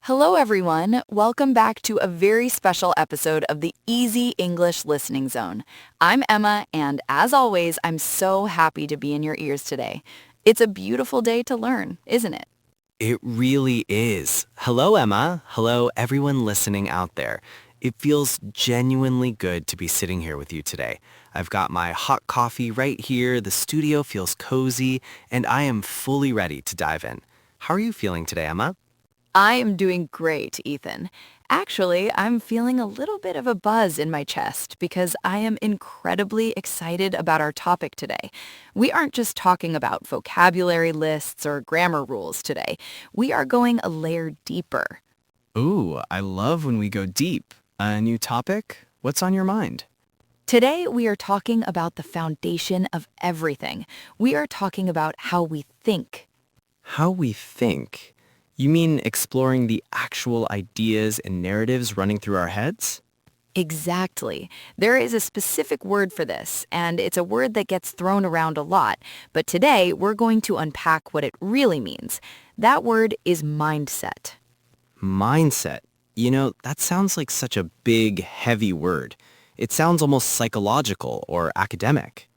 Hello, everyone. Welcome back to a very special episode of the Easy English Listening Zone. I'm Emma, and as always, I'm so happy to be in your ears today. It's a beautiful day to learn, isn't it? It really is. Hello, Emma. Hello, everyone listening out there. It feels genuinely good to be sitting here with you today. I've got my hot coffee right here, the studio feels cozy, and I am fully ready to dive in. How are you feeling today, Emma? I am doing great, Ethan. Actually, I'm feeling a little bit of a buzz in my chest because I am incredibly excited about our topic today. We aren't just talking about vocabulary lists or grammar rules today. We are going a layer deeper. Ooh, I love when we go deep. A new topic? What's on your mind? Today, we are talking about the foundation of everything. We are talking about how we think. How we think. You mean exploring the actual ideas and narratives running through our heads? Exactly. There is a specific word for this, and it's a word that gets thrown around a lot. But today, we're going to unpack what it really means. That word is mindset. Mindset. That sounds like such a big, heavy word. It sounds almost psychological or academic.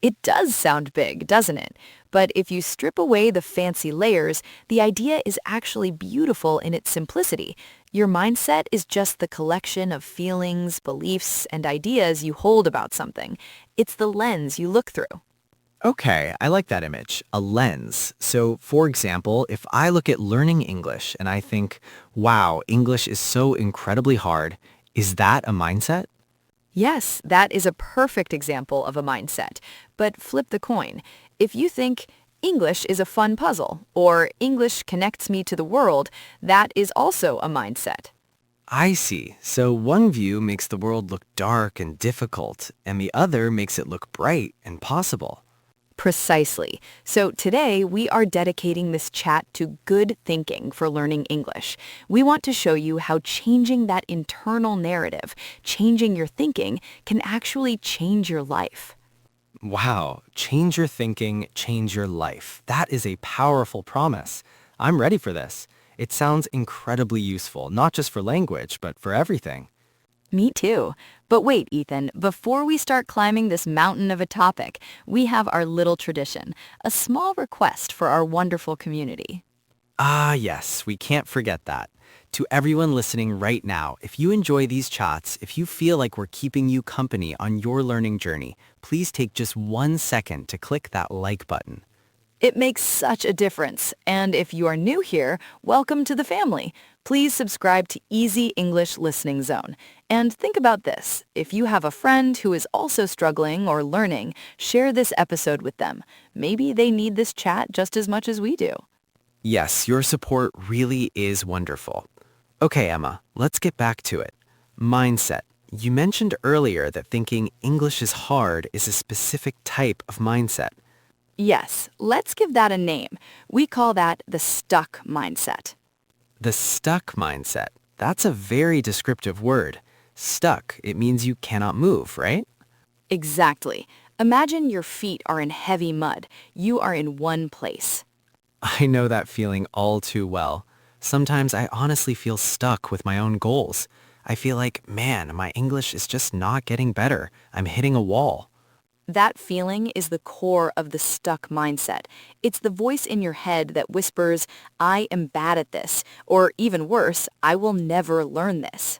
It does sound big, doesn't it? But if you strip away the fancy layers, the idea is actually beautiful in its simplicity. Your mindset is just the collection of feelings, beliefs, and ideas you hold about something. It's the lens you look through. Okay, I like that image, a lens. So, for example, if I look at learning English and I think, wow, English is so incredibly hard, is that a mindset? Yes, that is a perfect example of a mindset. But flip the coin. If you think English is a fun puzzle or English connects me to the world, that is also a mindset. I see. So one view makes the world look dark and difficult, and the other makes it look bright and possible. Precisely. So today we are dedicating this chat to good thinking for learning English. We want to show you how changing that internal narrative, changing your thinking, can actually change your life. Wow, change your thinking, change your life. That is a powerful promise. I'm ready for this. It sounds incredibly useful, not just for language, but for everything. Me too. But wait, Ethan, before we start climbing this mountain of a topic, we have our little tradition, a small request for our wonderful community. Ah, yes, we can't forget that. To everyone listening right now, if you enjoy these chats, if you feel like we're keeping you company on your learning journey, please take just 1 second to click that like button. It makes such a difference. And if you are new here, welcome to the family. Please subscribe to Easy English Listening Zone. And think about this. If you have a friend who is also struggling or learning, share this episode with them. Maybe they need this chat just as much as we do. Yes, your support really is wonderful. Okay, Emma, let's get back to it. Mindset. You mentioned earlier that thinking English is hard is a specific type of mindset. Yes, let's give that a name. We call that the stuck mindset. The stuck mindset. That's a very descriptive word. Stuck, it means you cannot move, right? Exactly. Imagine your feet are in heavy mud. You are in one place. I know that feeling all too well. Sometimes I honestly feel stuck with my own goals. I feel like, man, my English is just not getting better. I'm hitting a wall. That feeling is the core of the stuck mindset. It's the voice in your head that whispers, I am bad at this, or even worse, I will never learn this.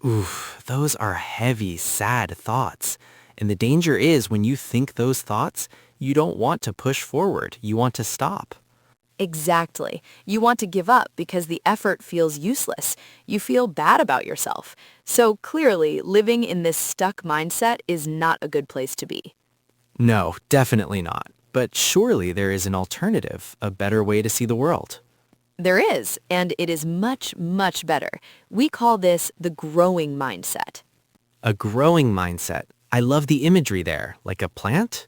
Oof, those are heavy, sad thoughts. And the danger is when you think those thoughts, you don't want to push forward. You want to stop. Exactly. You want to give up because the effort feels useless. You feel bad about yourself. So clearly, living in this stuck mindset is not a good place to be. No, definitely not. But surely there is an alternative, a better way to see the world. There is, and it is much, much better. We call this the growing mindset. A growing mindset. I love the imagery there, like a plant?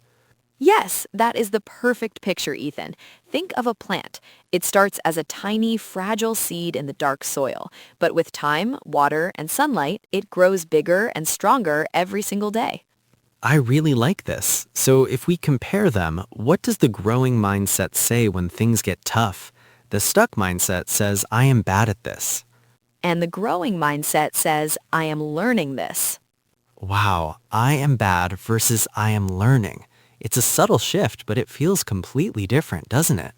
Yes, that is the perfect picture, Ethan. Think of a plant. It starts as a tiny, fragile seed in the dark soil, but with time, water, and sunlight, it grows bigger and stronger every single day. I really like this. So if we compare them, what does the growing mindset say when things get tough? The stuck mindset says, I am bad at this. And the growing mindset says, I am learning this. Wow, I am bad versus I am learning. It's a subtle shift, but it feels completely different, doesn't it?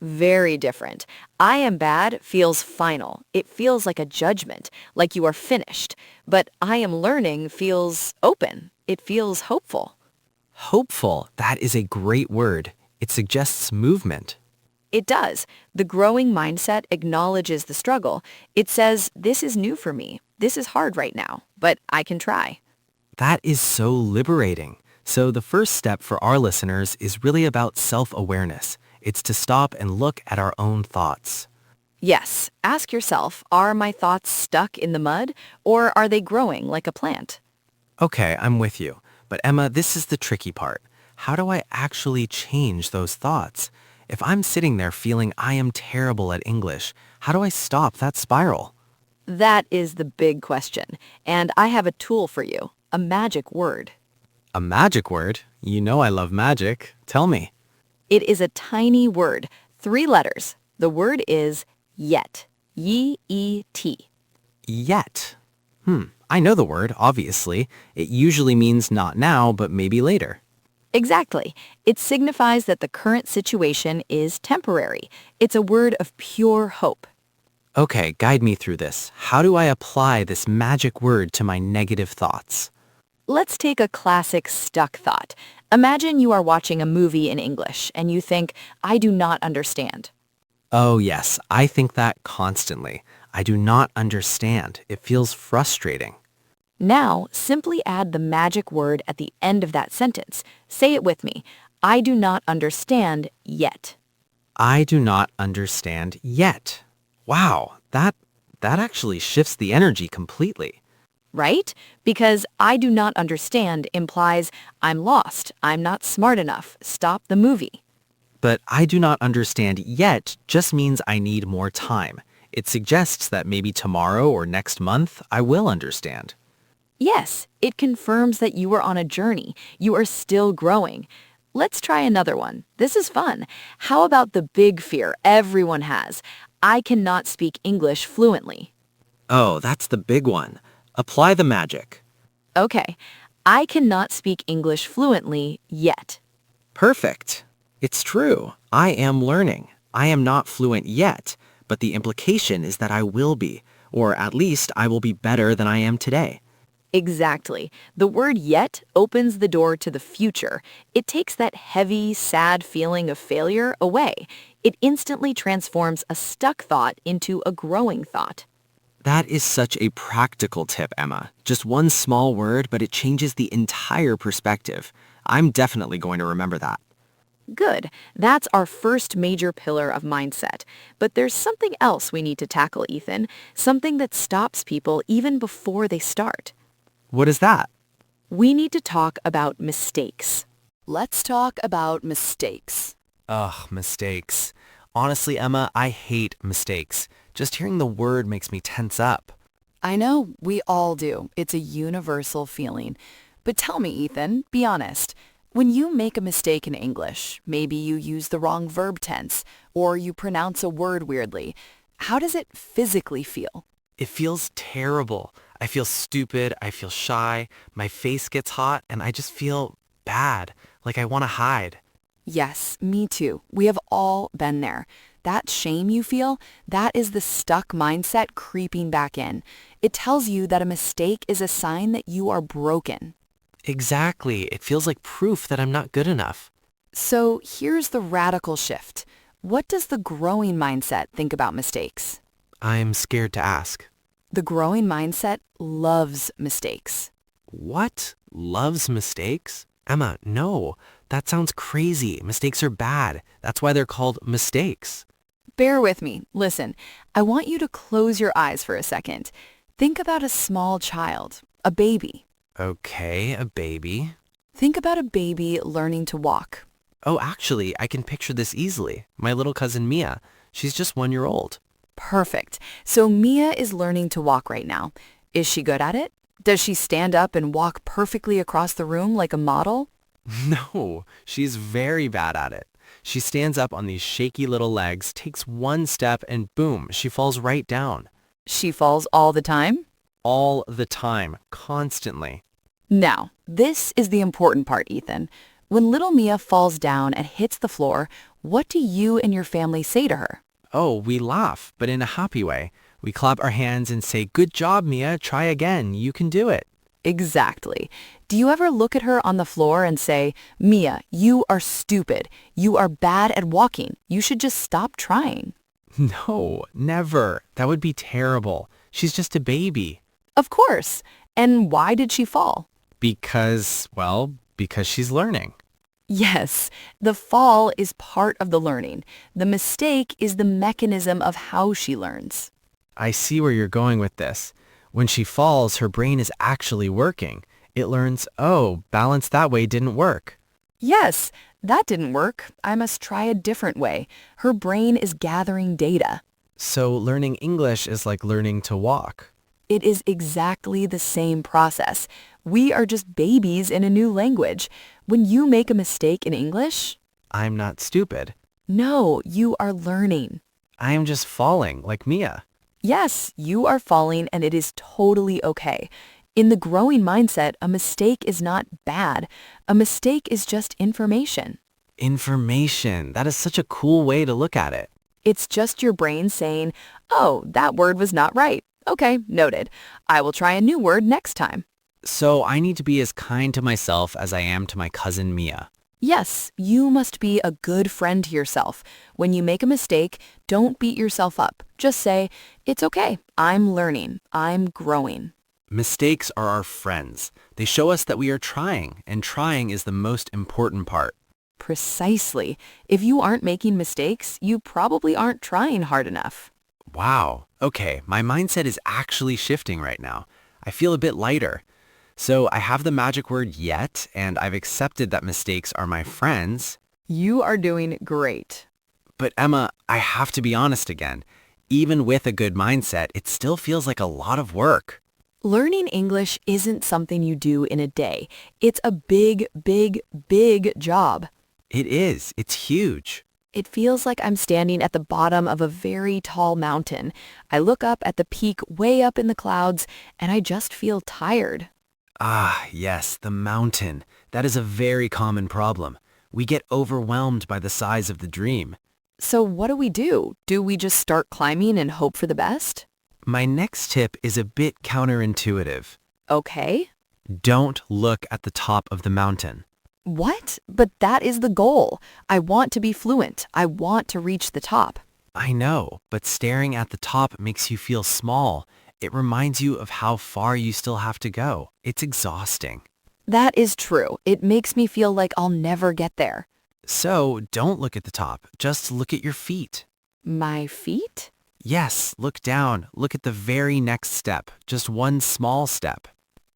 Very different. I am bad feels final. It feels like a judgment, like you are finished. But I am learning feels open. It feels hopeful. Hopeful, that is a great word. It suggests movement. It does. The growing mindset acknowledges the struggle. It says, this is new for me. This is hard right now, but I can try. That is so liberating. So the first step for our listeners is really about self-awareness. It's to stop and look at our own thoughts. Yes, ask yourself, are my thoughts stuck in the mud or are they growing like a plant? Okay, I'm with you. But Emma, this is the tricky part. How do I actually change those thoughts? If I'm sitting there feeling I am terrible at English, how do I stop that spiral? That is the big question. And I have a tool for you, a magic word. A magic word? You know I love magic. Tell me. It is a tiny word, 3 letters. The word is yet. Y-E-T. Yet. I know the word, obviously. It usually means not now, but maybe later. Exactly. It signifies that the current situation is temporary. It's a word of pure hope. Okay, guide me through this. How do I apply this magic word to my negative thoughts? Let's take a classic stuck thought. Imagine you are watching a movie in English and you think, I do not understand. Oh yes, I think that constantly. I do not understand. It feels frustrating. Now, simply add the magic word at the end of that sentence. Say it with me. I do not understand yet. I do not understand yet. Wow, that actually shifts the energy completely. Right? Because I do not understand implies I'm lost, I'm not smart enough, stop the movie. But I do not understand yet just means I need more time. It suggests that maybe tomorrow or next month I will understand. Yes, it confirms that you are on a journey. You are still growing. Let's try another one. This is fun. How about the big fear everyone has? I cannot speak English fluently. Oh, that's the big one. Apply the magic. Okay, I cannot speak English fluently yet. Perfect. It's true. I am learning. I am not fluent yet, but the implication is that I will be, or at least I will be better than I am today. Exactly. The word yet opens the door to the future. It takes that heavy, sad feeling of failure away. It instantly transforms a stuck thought into a growing thought. That is such a practical tip, Emma. Just one small word, but it changes the entire perspective. I'm definitely going to remember that. Good. That's our first major pillar of mindset. But there's something else we need to tackle, Ethan. Something that stops people even before they start. What is that? We need to talk about mistakes. Let's talk about mistakes. Ugh, mistakes. Honestly, Emma, I hate mistakes. Just hearing the word makes me tense up. I know, we all do. It's a universal feeling. But tell me, Ethan, be honest. When you make a mistake in English, maybe you use the wrong verb tense, or you pronounce a word weirdly, how does it physically feel? It feels terrible. I feel stupid. I feel shy. My face gets hot, and I just feel bad, like I want to hide. Yes, me too. We have all been there. That shame you feel, that is the stuck mindset creeping back in. It tells you that a mistake is a sign that you are broken. Exactly. It feels like proof that I'm not good enough. So here's the radical shift. What does the growing mindset think about mistakes? I'm scared to ask. The growing mindset loves mistakes. What? Loves mistakes? Emma, no. That sounds crazy. Mistakes are bad. That's why they're called mistakes. Bear with me. Listen, I want you to close your eyes for a second. Think about a small child, a baby. Okay, a baby. Think about a baby learning to walk. Oh, actually, I can picture this easily. My little cousin Mia. She's just 1 year old. Perfect. So Mia is learning to walk right now. Is she good at it? Does she stand up and walk perfectly across the room like a model? No, she's very bad at it. She stands up on these shaky little legs, takes one step, and boom, she falls right down. She falls all the time? All the time, constantly. Now, this is the important part, Ethan. When little Mia falls down and hits the floor, what do you and your family say to her? Oh, we laugh, but in a happy way. We clap our hands and say, "Good job, Mia. Try again. You can do it." Exactly. Do you ever look at her on the floor and say, Mia, you are stupid. You are bad at walking. You should just stop trying? No, never. That would be terrible. She's just a baby. Of course. And why did she fall? Because she's learning. Yes, the fall is part of the learning. The mistake is the mechanism of how she learns. I see where you're going with this. When she falls, her brain is actually working. It learns, oh, balance that way didn't work. Yes, that didn't work. I must try a different way. Her brain is gathering data. So learning English is like learning to walk. It is exactly the same process. We are just babies in a new language. When you make a mistake in English, I'm not stupid. no, you are learning. I am just falling like Mia. Yes, you are falling and it is totally okay. In the growing mindset, a mistake is not bad. A mistake is just information. Information. That is such a cool way to look at it. It's just your brain saying, oh, that word was not right. Okay, noted. I will try a new word next time. So I need to be as kind to myself as I am to my cousin Mia. Yes, you must be a good friend to yourself. When you make a mistake, don't beat yourself up. Just say, it's okay. I'm learning. I'm growing. Mistakes are our friends. They show us that we are trying, and trying is the most important part. Precisely. If you aren't making mistakes, you probably aren't trying hard enough. Wow. Okay, my mindset is actually shifting right now. I feel a bit lighter. So I have the magic word yet, and I've accepted that mistakes are my friends. You are doing great. But Emma, I have to be honest again. Even with a good mindset, it still feels like a lot of work. Learning English isn't something you do in a day. It's a big, big, big job. It is. It's huge. It feels like I'm standing at the bottom of a very tall mountain. I look up at the peak way up in the clouds, and I just feel tired. Ah, yes, the mountain. That is a very common problem. We get overwhelmed by the size of the dream. So what do? Do we just start climbing and hope for the best? My next tip is a bit counterintuitive. Okay. Don't look at the top of the mountain. What? But that is the goal. I want to be fluent. I want to reach the top. I know, but staring at the top makes you feel small. It reminds you of how far you still have to go. It's exhausting. That is true. It makes me feel like I'll never get there. So don't look at the top. Just look at your feet. My feet? Yes, look down. Look at the very next step. Just one small step.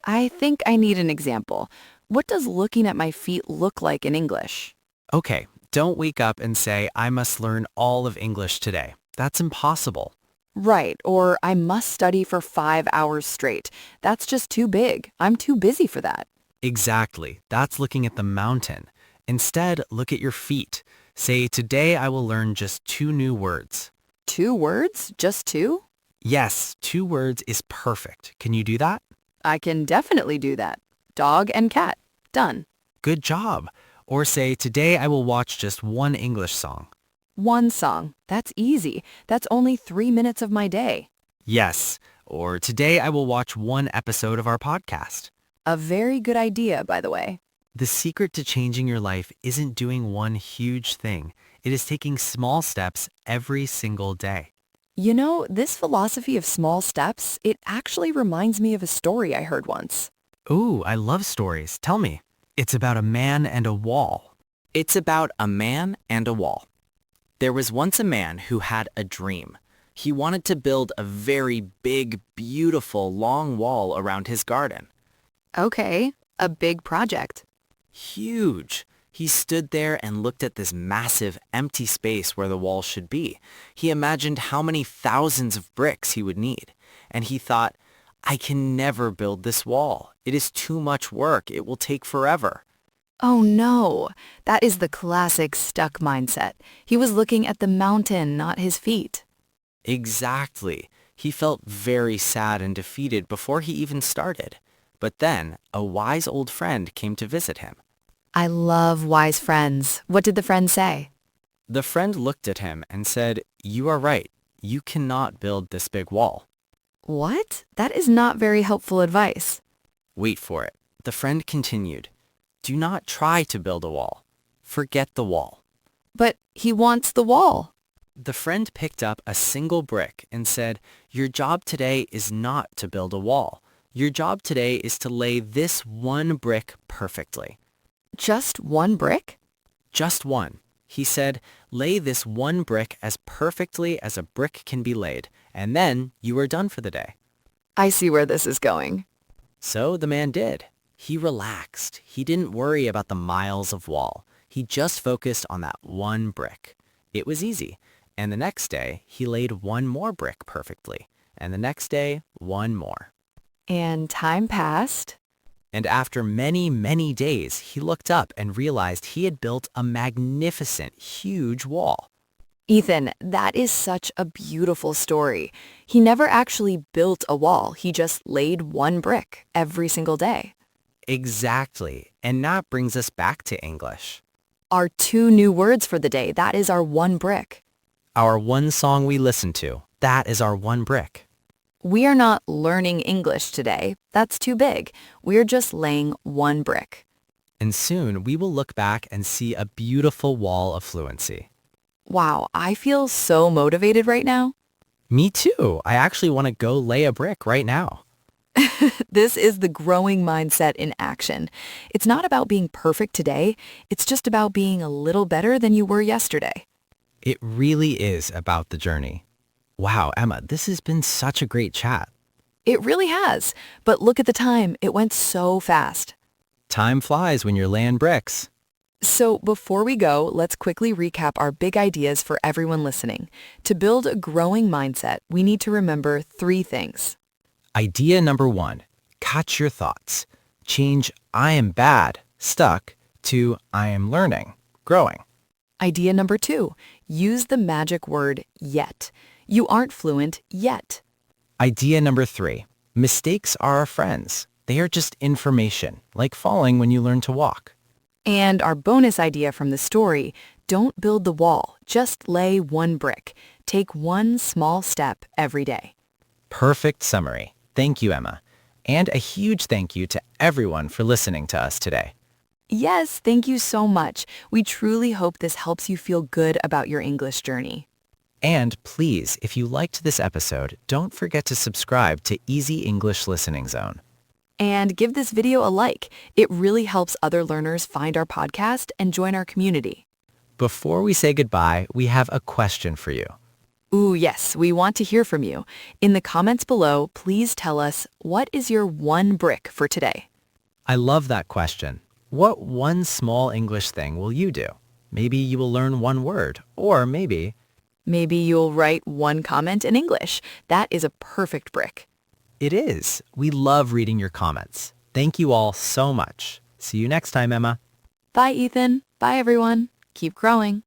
I think I need an example. What does looking at my feet look like in English? Okay, don't wake up and say, I must learn all of English today. That's impossible. Right, or I must study for 5 hours straight. That's just too big. I'm too busy for that. Exactly. That's looking at the mountain. Instead, look at your feet. Say, today I will learn just 2 new words. 2 words? Just 2? Yes, 2 words is perfect. Can you do that? I can definitely do that. Dog and cat. Done. Good job. Or say, today I will watch just 1 English song. 1 song. That's easy. That's only 3 minutes of my day. Yes. Or today I will watch 1 episode of our podcast. A very good idea, by the way. The secret to changing your life isn't doing one huge thing. It is taking small steps every single day. You know, this philosophy of small steps, it actually reminds me of a story I heard once. Ooh, I love stories. Tell me. It's about a man and a wall. It's about a man and a wall. There was once a man who had a dream. He wanted to build a very big, beautiful, long wall around his garden. Okay, a big project. Huge. He stood there and looked at this massive, empty space where the wall should be. He imagined how many thousands of bricks he would need. And he thought, I can never build this wall. It is too much work. It will take forever. Oh no, that is the classic stuck mindset. He was looking at the mountain, not his feet. Exactly. He felt very sad and defeated before he even started. But then, a wise old friend came to visit him. I love wise friends. What did the friend say? The friend looked at him and said, "You are right. You cannot build this big wall." What? That is not very helpful advice. Wait for it. The friend continued, "Do not try to build a wall. Forget the wall." But he wants the wall. The friend picked up a single brick and said, "Your job today is not to build a wall. Your job today is to lay this one brick perfectly." Just one brick? Just one. He said, "Lay this one brick as perfectly as a brick can be laid, and then you are done for the day." I see where this is going. So the man did. He relaxed. He didn't worry about the miles of wall. He just focused on that one brick. It was easy. And the next day, he laid one more brick perfectly. And the next day, one more. And time passed. And after many, many days, he looked up and realized he had built a magnificent, huge wall. Ethan, that is such a beautiful story. He never actually built a wall. He just laid one brick every single day. Exactly. And that brings us back to English. Our two new words for the day, that is our one brick. Our one song we listen to, that is our one brick. We are not learning English today. That's too big. We're just laying one brick. And soon we will look back and see a beautiful wall of fluency. Wow, I feel so motivated right now. Me too. I actually want to go lay a brick right now. This is the growing mindset in action. It's not about being perfect today. It's just about being a little better than you were yesterday. It really is about the journey. Wow, Emma, this has been such a great chat. It really has. But look at the time. It went so fast. Time flies when you're laying bricks. So before we go, let's quickly recap our big ideas for everyone listening. To build a growing mindset, we need to remember 3 things. Idea number 1, catch your thoughts. Change "I am bad, stuck" to "I am learning, growing." Idea number 2, use the magic word yet. You aren't fluent yet. Idea number 3, mistakes are our friends. They are just information, like falling when you learn to walk. And our bonus idea from the story, don't build the wall, just lay one brick. Take one small step every day. Perfect summary. Thank you, Emma. And a huge thank you to everyone for listening to us today. Yes, thank you so much. We truly hope this helps you feel good about your English journey. And please, if you liked this episode, don't forget to subscribe to Easy English Listening Zone. And give this video a like. It really helps other learners find our podcast and join our community. Before we say goodbye, we have a question for you. Ooh, yes, we want to hear from you. In the comments below, please tell us, what is your one brick for today? I love that question. What one small English thing will you do? Maybe you will learn one word, or maybe you'll write one comment in English. That is a perfect brick. it is. We love reading your comments. Thank you all so much. See you next time, Emma. Bye, Ethan. Bye, everyone. Keep growing.